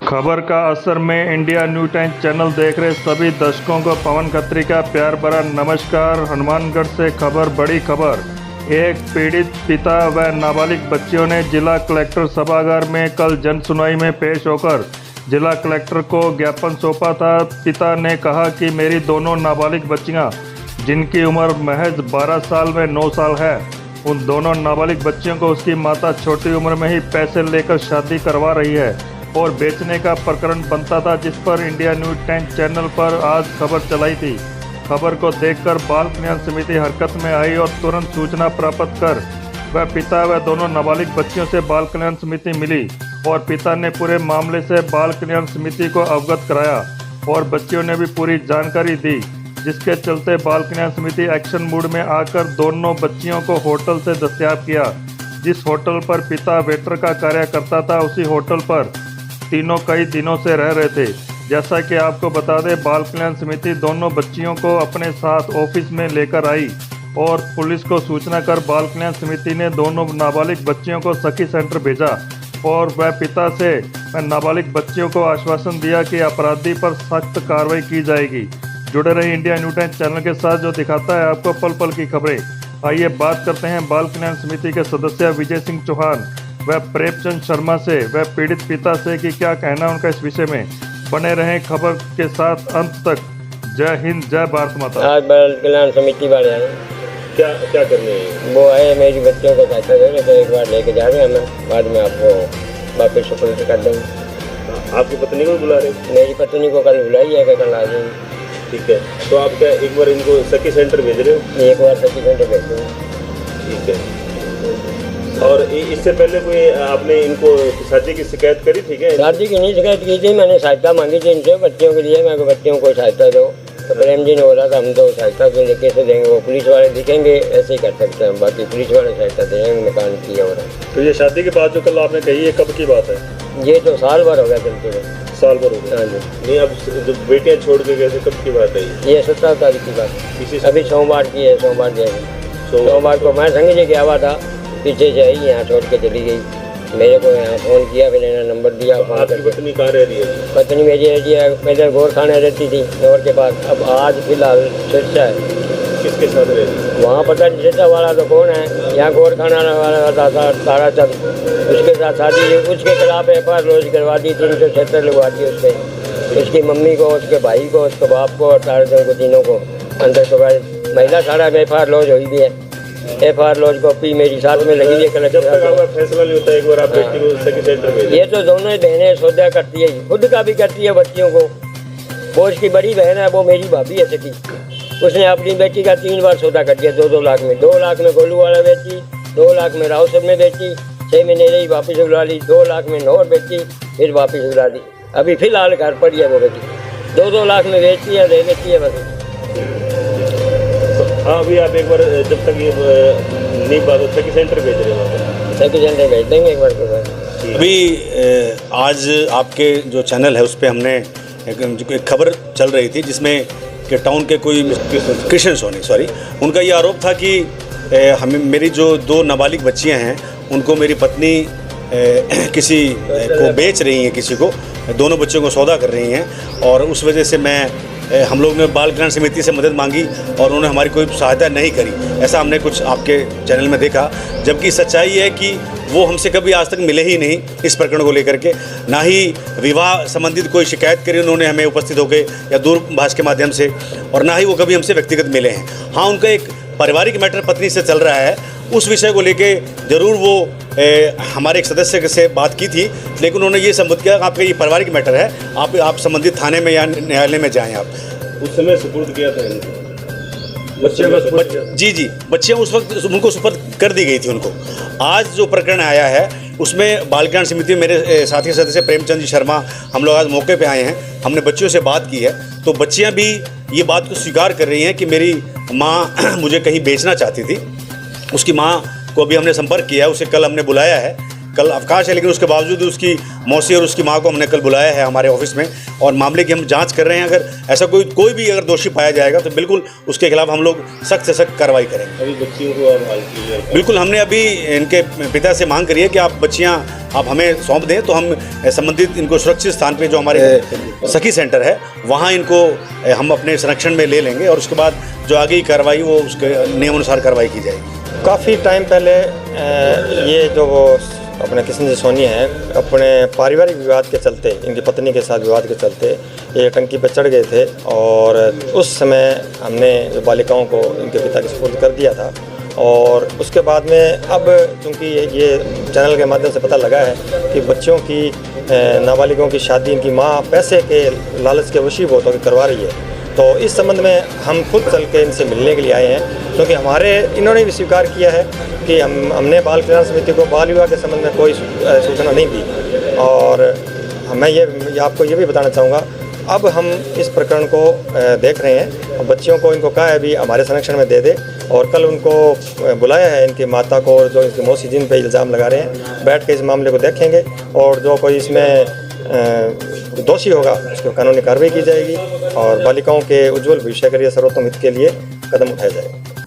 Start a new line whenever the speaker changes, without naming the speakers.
खबर का असर में इंडिया न्यूज़ टाइम चैनल देख रहे सभी दर्शकों को पवन खत्री का प्यार भरा नमस्कार। हनुमानगढ़ से खबर, बड़ी खबर। एक पीड़ित पिता व नाबालिग बच्चियों ने जिला कलेक्टर सभागार में कल जन सुनवाई में पेश होकर जिला कलेक्टर को ज्ञापन सौंपा था। पिता ने कहा कि मेरी दोनों नाबालिग बच्चियां, जिनकी उम्र महज 12 साल व 9 साल है, उन दोनों नाबालिग बच्चियों को उसकी माता छोटी उम्र में ही पैसे लेकर शादी करवा रही है और बेचने का प्रकरण बनता था, जिस पर इंडिया न्यूज़ 10 चैनल पर आज खबर चलाई थी। खबर को देखकर बाल कल्याण समिति हरकत में आई और तुरंत सूचना प्राप्त कर वह पिता व दोनों नाबालिग बच्चियों से बाल कल्याण समिति मिली और पिता ने पूरे मामले से बाल कल्याण समिति को अवगत कराया और बच्चियों ने भी पूरी जानकारी दी, जिसके चलते बाल कल्याण समिति एक्शन मूड में आकर दोनों बच्चियों को होटल से दस्तयाब किया। जिस होटल पर पिता वेटर का कार्य करता था, उसी होटल पर तीनों कई दिनों से रह रहे थे। जैसा कि आपको बता दें, बाल कल्याण समिति दोनों बच्चियों को अपने साथ ऑफिस में लेकर आई और पुलिस को सूचना कर बाल कल्याण समिति ने दोनों नाबालिग बच्चियों को सखी सेंटर भेजा और वह पिता से नाबालिग बच्चियों को आश्वासन दिया कि अपराधी पर सख्त कार्रवाई की जाएगी। जुड़े रहे इंडिया न्यूज़ 10 चैनल के साथ, जो दिखाता है आपको पल पल की खबरें। आइए बात करते हैं बाल कल्याण समिति के सदस्य विजय सिंह चौहान व प्रेमचंद शर्मा से, वह पीड़ित पिता से कि क्या कहना उनका इस विषय में। बने रहें खबर के साथ अंत तक। जय हिंद, जय भारत माता।
आज बाल कल्याण समिति वाले हैं,
क्या क्या करने हैं?
वो है मेरी बच्चों को सहायता दे रहे, तो एक बार लेके जा रहे हैं हमें, बाद में आपको वापस सुपुर्द कर देंगे।
आपकी पत्नी को बुला रहे?
मेरी पत्नी को कल बुलाई है कि कल आ जाएंगे।
ठीक है, तो आप क्या एक बार इनको सखी सेंटर भेज रहे हो?
एक बार सखी सेंटर भेज देंगे।
ठीक है। और इससे पहले कोई आपने इनको शादी की शिकायत करी थी क्या?
शादी की नहीं शिकायत की थी, मैंने सहायता मांगी थी इनसे बच्चों के लिए। मैं बच्चों को सहायता दो, तो प्रेम जी ने बोला था हम तो सहायता के लिए कैसे देंगे, वो पुलिस वाले दिखेंगे ऐसे ही कर सकते हैं, बाकी पुलिस वाले सहायता देंगे। मकान की हो रहा है।
तो ये शादी के बाद जो कल आपने कही है, कब की बात है?
ये तो साल भर हो गया चलते हुए।
साल भर हो गया?
हाँ जी।
नहीं, अब जो बेटियाँ छोड़ के गए थे, कब की बात है
ये 17 तारीख की बात है।
इसी
अभी सोमवार की है, सोमवार जाएगी। सोमवार को मैं संग जी गया हुआ था, पीछे से आई यहाँ छोड़ के चली गई। मेरे को यहाँ फ़ोन किया, फिर इन्होंने नंबर दिया।
तो आपकी पत्नी कहाँ रह रही है?
पत्नी मेरी रहती है पहले गोरखाना रहती थी नौर के पास, अब आज फिलहाल सिरसा है।
किसके साथ रह रही है?
वहाँ पता नहीं सिरसा वाला तो कौन है, यहाँ गोरखाना वाला था तारा चंद, उसके साथ शादी, उसके खिलाफ FIR लॉन्च करवा दी, 376 लगवा दी उससे। उसकी मम्मी को, उसके भाई को, उसके बाप को और तारा चंद को, तीनों को अंदर तो महिला सारा FIR लॉन्च हुई भी है। FIR लॉन्च कॉपी मेरी साथ में लगी है कलेक्टर।
जब तक आपका फैसला नहीं होता, एक बार आप बेटी को सखी सेंटर भेजें।
ये तो दोनों ही बहनें सौदा करती है, खुद का भी करती है बच्चियों को। वो उसकी बड़ी बहन है, वो मेरी भाभी है सखी, उसने अपनी बेटी का 3 बार सौदा कर दिया। 2-2 लाख में, 2 लाख में गोलू वाला बेची, 2 लाख में रावसर में बेची, 6 महीने रही वापस उड़ा ली, 2 लाख में नौर बेची, फिर वापस उड़ा दी। अभी फिलहाल घर पर ही है वो बेटी, 2-2 लाख में बेचती है, दे देती है बस।
हाँ, अभी आप एक बार जब तक ये नहीं बात हो, सखी सेंटर भेज रहे हो?
सखी सेंटर भेज देंगे एक बार को।
अभी आज आपके जो चैनल है उस पर हमने एक खबर चल रही थी, जिसमें कि टाउन के कोई कृष्ण सोनी, सॉरी, उनका ये आरोप था कि हमें मेरी जो 2 नाबालिग बच्चियां हैं, उनको मेरी पत्नी किसी को बेच रही हैं, किसी को, दोनों बच्चों को सौदा कर रही हैं, और उस वजह से हम लोग ने बाल कल्याण समिति से मदद मांगी और उन्होंने हमारी कोई सहायता नहीं करी। ऐसा हमने कुछ आपके चैनल में देखा, जबकि सच्चाई है कि वो हमसे कभी आज तक मिले ही नहीं इस प्रकरण को लेकर के, ना ही विवाह संबंधित कोई शिकायत करी उन्होंने हमें उपस्थित होकर या दूरभाष के माध्यम से, और ना ही वो कभी हमसे व्यक्तिगत मिले हैं। हाँ, उनका एक पारिवारिक मैटर पत्नी से चल रहा है, उस विषय को लेके जरूर वो हमारे एक सदस्य से बात की थी, लेकिन उन्होंने ये संबोधित किया आपका ये पारिवारिक मैटर है, आप संबंधित थाने में या न्यायालय में जाएं। आप
उस समय सुपुर्द किया था इनको?
जी, बच्चियाँ उस वक्त उनको सुपुर्द कर दी गई थी उनको। आज जो प्रकरण आया है उसमें बाल कल्याण समिति में मेरे साथी सदस्य प्रेमचंद जी शर्मा, हम लोग आज मौके पे आए हैं, हमने बच्चियों से बात की है, तो बच्चियाँ भी ये बात को स्वीकार कर रही हैं कि मेरी माँ मुझे कहीं बेचना चाहती थी। उसकी माँ को भी हमने संपर्क किया है, उसे कल हमने बुलाया है, कल अवकाश है, लेकिन उसके बावजूद उसकी मौसी और उसकी माँ को हमने कल बुलाया है हमारे ऑफिस में और मामले की हम जांच कर रहे हैं। अगर ऐसा कोई भी अगर दोषी पाया जाएगा तो बिल्कुल उसके खिलाफ हम लोग सख्त से सख्त कार्रवाई करेंगे।
अभी बच्चियों को आप हाल की है?
बिल्कुल, हमने अभी इनके पिता से मांग करी है कि आप बच्चियां आप हमें सौंप दें, तो हम संबंधित इनको सुरक्षित स्थान पे जो हमारे सखी सेंटर है वहाँ इनको हम अपने संरक्षण में ले लेंगे और उसके बाद जो आगे की कार्रवाई वो उसके नियमानुसार कार्रवाई की जाएगी।
काफ़ी टाइम पहले ये जो वो अपने कृष्ण जी सोनी हैं, अपने पारिवारिक विवाद के चलते, इनकी पत्नी के साथ विवाद के चलते ये टंकी पर चढ़ गए थे और उस समय हमने बालिकाओं को इनके पिता के सुपुर्द कर दिया था। और उसके बाद में अब चूँकि ये चैनल के माध्यम से पता लगा है कि बच्चों की नाबालिगों की शादी इनकी माँ पैसे के लालच के वशीभूत होकर करवा रही है, तो इस संबंध में हम खुद चल के इनसे मिलने के लिए आए हैं, क्योंकि इन्होंने भी स्वीकार किया है कि हमने बाल कल्याण समिति को बाल विवाह के संबंध में कोई सूचना नहीं दी। और मैं ये आपको ये भी बताना चाहूँगा, अब हम इस प्रकरण को देख रहे हैं और बच्चियों को इनको कहा है भी हमारे संरक्षण में दे दे, और कल उनको बुलाया है इनकी माता को और जो इनकी मौसी जिन पे इल्ज़ाम लगा रहे हैं, बैठ के इस मामले को देखेंगे और जो कोई इसमें दोषी होगा उसको कानूनी कार्रवाई की जाएगी और बालिकाओं के उज्जवल भविष्य के लिए सर्वोत्तम हित के लिए कदम उठाया जाएगा।